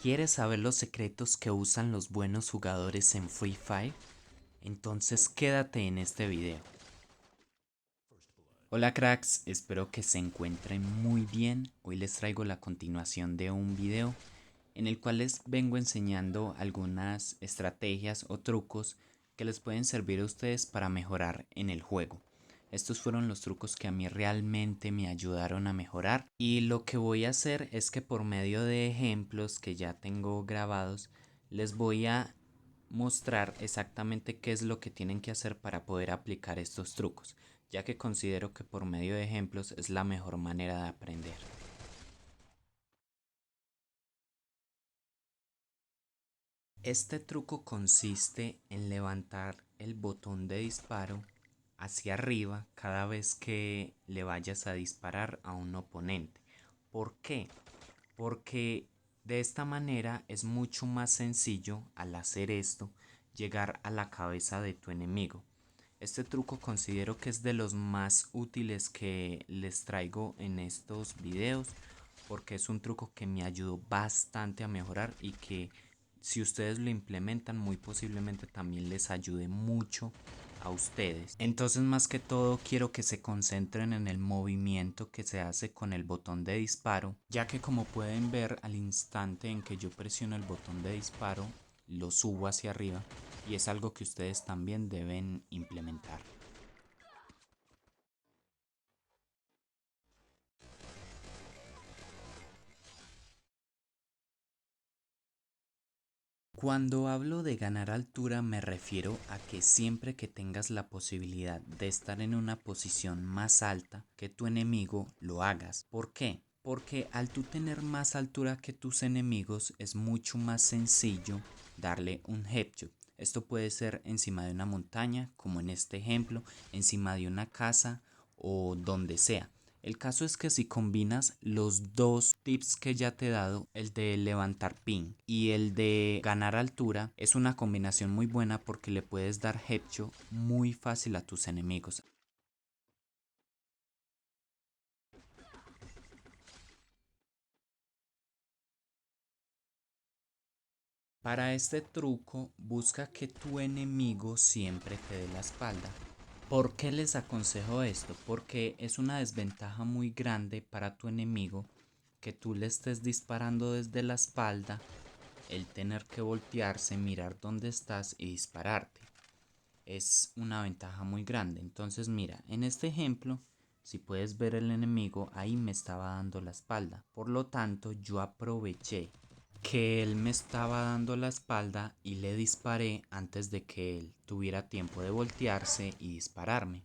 ¿Quieres saber los secretos que usan los buenos jugadores en Free Fire? Entonces quédate en este video. Hola cracks, espero que se encuentren muy bien. Hoy les traigo la continuación de un video en el cual les vengo enseñando algunas estrategias o trucos que les pueden servir a ustedes para mejorar en el juego. Estos fueron los trucos que a mí realmente me ayudaron a mejorar, y lo que voy a hacer es que por medio de ejemplos que ya tengo grabados les voy a mostrar exactamente qué es lo que tienen que hacer para poder aplicar estos trucos, ya que considero que por medio de ejemplos es la mejor manera de aprender. Este truco consiste en levantar el botón de disparo hacia arriba cada vez que le vayas a disparar a un oponente. ¿Por qué? Porque de esta manera es mucho más sencillo al hacer esto llegar a la cabeza de tu enemigo. Este truco considero que es de los más útiles que les traigo en estos videos, porque es un truco que me ayudó bastante a mejorar y que si ustedes lo implementan muy posiblemente también les ayude mucho a ustedes. Entonces, más que todo quiero que se concentren en el movimiento que se hace con el botón de disparo, ya que como pueden ver, al instante en que yo presiono el botón de disparo lo subo hacia arriba, y es algo que ustedes también deben implementar. Cuando hablo de ganar altura me refiero a que siempre que tengas la posibilidad de estar en una posición más alta que tu enemigo, lo hagas. ¿Por qué? Porque al tú tener más altura que tus enemigos es mucho más sencillo darle un headshot. Esto puede ser encima de una montaña, como en este ejemplo, encima de una casa o donde sea. El caso es que si combinas los dos tips que ya te he dado, el de levantar ping y el de ganar altura, es una combinación muy buena porque le puedes dar headshot muy fácil a tus enemigos. Para este truco, busca que tu enemigo siempre te dé la espalda. ¿Por qué les aconsejo esto? Porque es una desventaja muy grande para tu enemigo que tú le estés disparando desde la espalda, el tener que voltearse, mirar dónde estás y dispararte. Es una ventaja muy grande. Entonces mira, en este ejemplo, si puedes ver, el enemigo ahí me estaba dando la espalda. Por lo tanto, yo aproveché que él me estaba dando la espalda y le disparé antes de que él tuviera tiempo de voltearse y dispararme.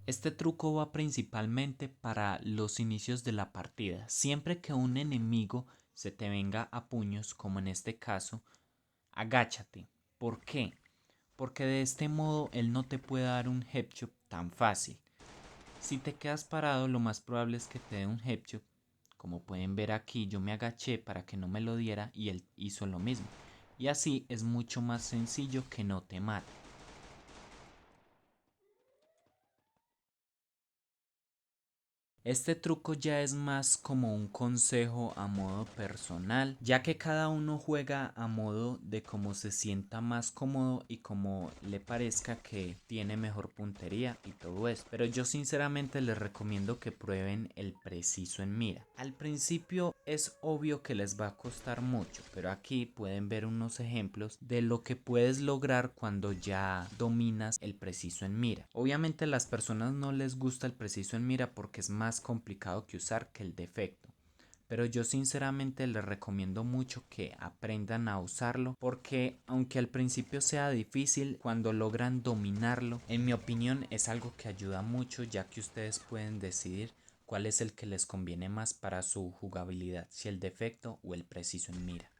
Este truco va principalmente para los inicios de la partida. Siempre que un enemigo se te venga a puños, como en este caso, agáchate. ¿Por qué? Porque de este modo él no te puede dar un headshot tan fácil. Si te quedas parado, lo más probable es que te dé un headshot. Como pueden ver aquí, yo me agaché para que no me lo diera y él hizo lo mismo. Y así es mucho más sencillo que no te mate. Este truco ya es más como un consejo a modo personal, ya que cada uno juega a modo de cómo se sienta más cómodo y como le parezca que tiene mejor puntería y todo eso. Pero yo sinceramente les recomiendo que prueben el preciso en mira. Al principio es obvio que les va a costar mucho, pero aquí pueden ver unos ejemplos de lo que puedes lograr cuando ya dominas el preciso en mira. Obviamente a las personas no les gusta el preciso en mira porque es más complicado que usar que el defecto, pero yo sinceramente les recomiendo mucho que aprendan a usarlo, porque aunque al principio sea difícil, cuando logran dominarlo, en mi opinión es algo que ayuda mucho, ya que ustedes pueden decidir cuál es el que les conviene más para su jugabilidad, si el defecto o el preciso en mira.